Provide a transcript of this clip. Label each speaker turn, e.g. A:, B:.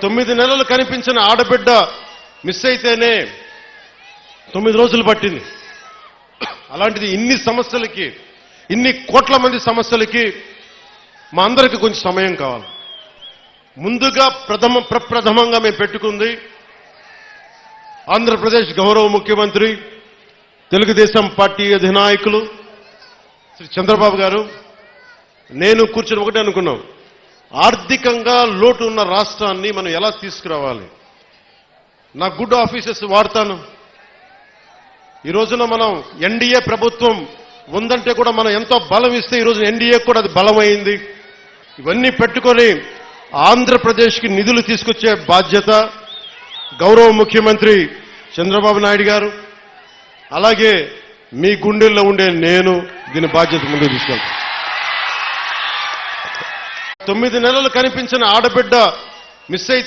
A: 9 నెలలు కనిపించిన ఆడబిడ్డ మిస్ అయితేనే 9 రోజులు పట్టింది. అలాంటిది ఇన్ని సమస్యలకి, ఇన్ని కోట్ల మంది సమస్యలకి మా అందరికీ కొంచెం సమయం కావాలి. ముందుగా ప్రప్రథమంగా మేము పెట్టుకుంది ఆంధ్రప్రదేశ్ గౌరవ ముఖ్యమంత్రి, తెలుగుదేశం పార్టీ అధినాయకులు శ్రీ చంద్రబాబు గారు, నేను కూర్చొని ఒకటే అనుకున్నాం, ఆర్థికంగా లోటు ఉన్న రాష్ట్రాన్ని మనం ఎలా తీసుకురావాలి. నా గుడ్ ఆఫీసెస్ వాడతాను. ఈ రోజున మనం ఎన్డీఏ ప్రభుత్వం ఉందంటే కూడా మనం ఎంతో బలం ఇస్తే ఈ రోజున ఎన్డీఏ కూడా అది బలమైంది. ఇవన్నీ పెట్టుకొని ఆంధ్రప్రదేశ్కి నిధులు తీసుకొచ్చే బాధ్యత గౌరవ ముఖ్యమంత్రి చంద్రబాబు నాయుడు గారు, అలాగే మీ గుండెల్లో ఉండే నేను దీని బాధ్యత ముందుకు తీసుకెళ్తాను. 9 నెలలు కనిపించిన ఆడబిడ్డ మిస్ అయితే